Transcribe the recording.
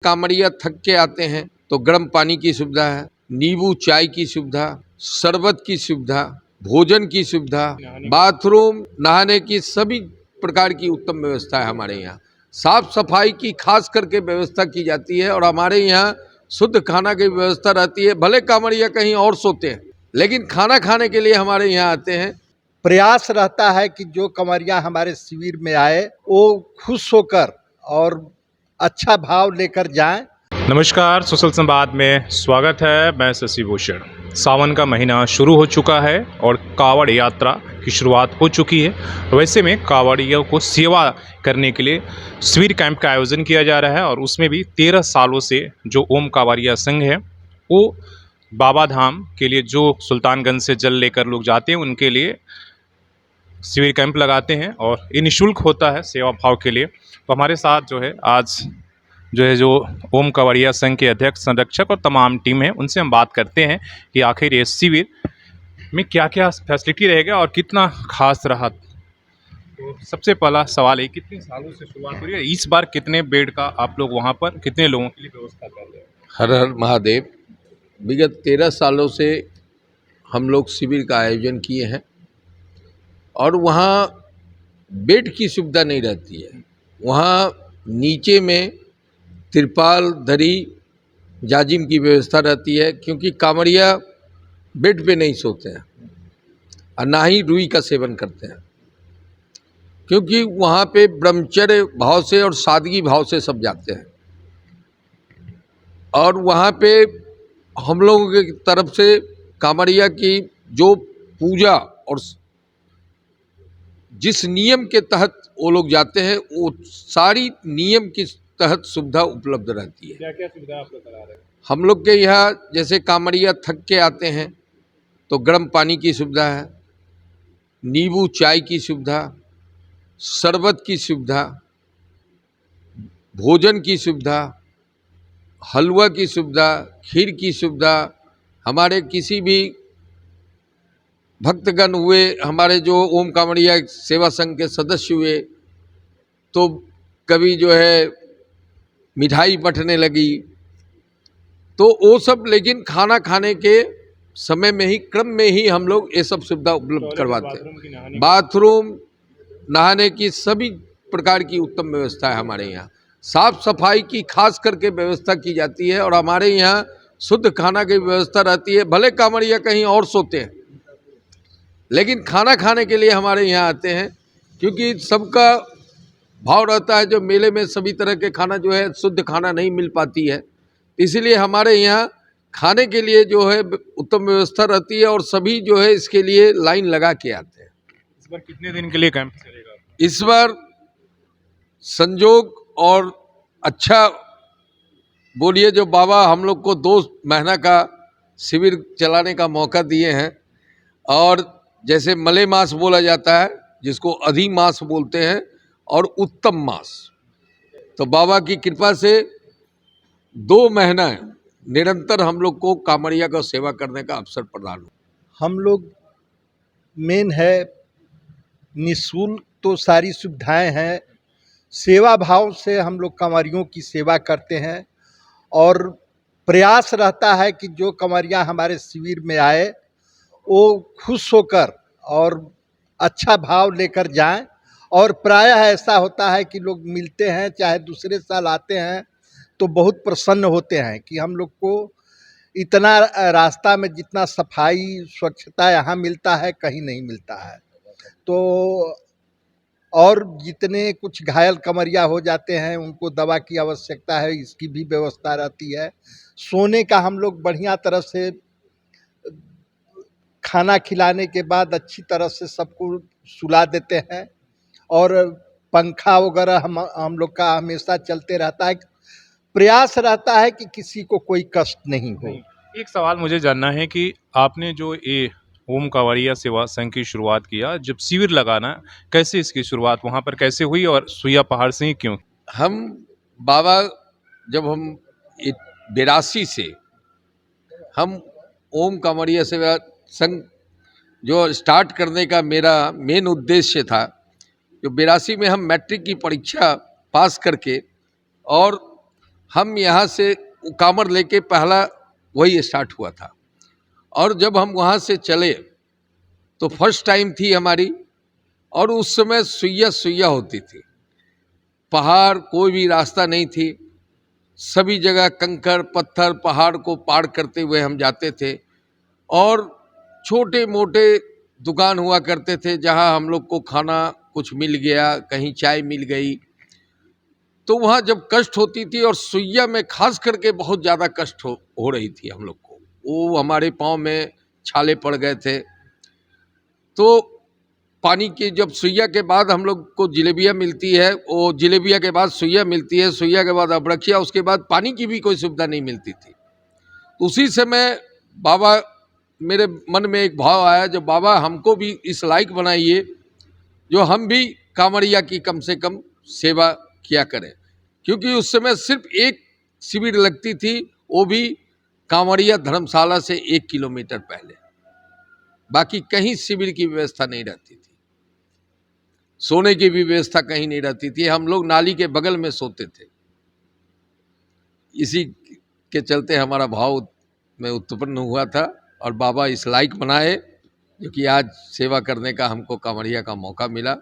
कांवड़िया थक के आते हैं तो गर्म पानी की सुविधा है, नींबू चाय की सुविधा, शरबत की सुविधा, भोजन की सुविधा, बाथरूम, नहाने की सभी प्रकार की उत्तम व्यवस्था है हमारे यहाँ। साफ सफाई की खास करके व्यवस्था की जाती है और हमारे यहाँ शुद्ध खाना की व्यवस्था रहती है। भले कांवड़िया कहीं और सोते हैं लेकिन खाना खाने के लिए हमारे यहाँ आते हैं। प्रयास रहता है कि जो कंवरिया हमारे शिविर में आए वो खुश होकर और अच्छा भाव लेकर जाएं। नमस्कार, सोशल संवाद में स्वागत है। मैं शशि भूषण। सावन का महीना शुरू हो चुका है और कावड़ यात्रा की शुरुआत हो चुकी है। वैसे में कावड़ियों को सेवा करने के लिए शिविर कैंप का आयोजन किया जा रहा है और उसमें भी 13 सालों से जो ओम कांवड़िया संघ है वो बाबा धाम के लिए जो सुल्तानगंज से जल लेकर लोग जाते हैं उनके लिए शिविर कैंप लगाते हैं और ये निःशुल्क होता है सेवा भाव के लिए। तो हमारे साथ आज जो ओम कांवड़िया संघ के अध्यक्ष, संरक्षक और तमाम टीम है, उनसे हम बात करते हैं कि आखिर ये शिविर में क्या क्या फैसिलिटी रहेगा और कितना खास रहा। तो सबसे पहला सवाल है, कितने सालों से शुरुआत हो रही है, इस बार कितने बेड का आप लोग वहाँ पर कितने लोगों के लिए व्यवस्था कर रहे हैं? हर हर महादेव। विगत 13 सालों से हम लोग शिविर का आयोजन किए हैं और वहाँ बेड की सुविधा नहीं रहती है। वहाँ नीचे में तिरपाल, दरी, जाजिम की व्यवस्था रहती है क्योंकि कांवड़िया बेड पे नहीं सोते हैं और ना ही रुई का सेवन करते हैं, क्योंकि वहाँ पे ब्रह्मचर्य भाव से और सादगी भाव से सब जाते हैं। और वहाँ पे हम लोगों की तरफ से कांवड़िया की जो पूजा और जिस नियम के तहत वो लोग जाते हैं वो सारी नियम की तहत सुविधा उपलब्ध रहती है। क्या क्या सुविधा आप लोग करा रहे हैं? हम लोग के यहाँ जैसे कांवड़िया थक के आते हैं तो गर्म पानी की सुविधा है, नींबू चाय की सुविधा, शरबत की सुविधा, भोजन की सुविधा, हलवा की सुविधा, खीर की सुविधा। हमारे किसी भी भक्तगण हुए, हमारे जो ओम कांवड़िया सेवा संघ के सदस्य हुए तो कभी मिठाई बंटने लगी तो वो सब, लेकिन खाना खाने के समय में ही, क्रम में ही हम लोग ये सब सुविधा उपलब्ध करवाते हैं। बाथरूम, नहाने की सभी प्रकार की उत्तम व्यवस्था है हमारे यहाँ। साफ सफाई की खास करके व्यवस्था की जाती है और हमारे यहाँ शुद्ध खाना की व्यवस्था रहती है। भले कांवड़िया कहीं और सोते हैं लेकिन खाना खाने के लिए हमारे यहाँ आते हैं, क्योंकि सबका भाव रहता है जो मेले में सभी तरह के खाना शुद्ध खाना नहीं मिल पाती है, इसलिए हमारे यहाँ खाने के लिए उत्तम व्यवस्था रहती है और सभी इसके लिए लाइन लगा के आते हैं। इस बार कितने दिन के लिए कैंप चलेगा? इस बार संजोग और अच्छा बोलिए, जो बाबा हम लोग को 2 महीना का शिविर चलाने का मौका दिए हैं और जैसे मले मास बोला जाता है जिसको अधि मास बोलते हैं और उत्तम मास, तो बाबा की कृपा से 2 महीना निरंतर हम लोग को कांवड़िया का सेवा करने का अवसर प्रदान हो। हम लोग मेन है निःशुल्क तो सारी सुविधाएं हैं, सेवा भाव से हम लोग कंवरियों की सेवा करते हैं और प्रयास रहता है कि जो कंवरिया हमारे शिविर में आए वो खुश होकर और अच्छा भाव लेकर जाएं। और प्रायः ऐसा होता है कि लोग मिलते हैं, चाहे दूसरे साल आते हैं तो बहुत प्रसन्न होते हैं कि हम लोग को इतना रास्ता में जितना सफाई स्वच्छता यहाँ मिलता है कहीं नहीं मिलता है। तो और जितने कुछ घायल कंवरिया हो जाते हैं उनको दवा की आवश्यकता है, इसकी भी व्यवस्था रहती है। सोने का हम लोग बढ़िया तरह से खाना खिलाने के बाद अच्छी तरह से सबको सुला देते हैं और पंखा वगैरह हम लोग का हमेशा चलते रहता है। प्रयास रहता है कि किसी को कोई कष्ट नहीं हो। एक सवाल मुझे जानना है कि आपने जो ये ओम कांवड़िया सेवा संघ की शुरुआत किया, जब शिविर लगाना, कैसे इसकी शुरुआत वहाँ पर कैसे हुई और सुइया पहाड़ से ही क्यों? हम बाबा जब हम 82 से हम ओम कांवड़िया सेवा संघ जो स्टार्ट करने का मेरा मेन उद्देश्य था, जो 82 में हम मैट्रिक की परीक्षा पास करके और हम यहाँ से कामर लेके पहला वही स्टार्ट हुआ था। और जब हम वहाँ से चले तो फर्स्ट टाइम थी हमारी, और उस समय सुइया सुइया होती थी, पहाड़ कोई भी रास्ता नहीं थी, सभी जगह कंकड़ पत्थर पहाड़ को पार करते हुए हम जाते थे। और छोटे मोटे दुकान हुआ करते थे जहाँ हम लोग को खाना कुछ मिल गया, कहीं चाय मिल गई, तो वहाँ जब कष्ट होती थी, और सुइया में खास करके बहुत ज़्यादा कष्ट हो रही थी हम लोग को, वो हमारे पाँव में छाले पड़ गए थे। तो पानी की जब सुइया के बाद हम लोग को जलेबियाँ मिलती है, वो जलेबिया के बाद सुइया मिलती है, सुइया के बाद अबरखिया, उसके बाद पानी की भी कोई सुविधा नहीं मिलती थी। उसी समय बाबा, मेरे मन में एक भाव आया, जब बाबा हमको भी इस लायक बनाइए जो हम भी कांवड़िया की कम से कम सेवा किया करें। क्योंकि उस समय सिर्फ एक शिविर लगती थी, वो भी कांवड़िया धर्मशाला से 1 किलोमीटर पहले, बाकी कहीं शिविर की व्यवस्था नहीं रहती थी, सोने की भी व्यवस्था कहीं नहीं रहती थी। हम लोग नाली के बगल में सोते थे। इसी के चलते हमारा भाव में उत्पन्न हुआ था, और बाबा इस लायक बनाए जो कि आज सेवा करने का हमको कांवड़िया का मौका मिला।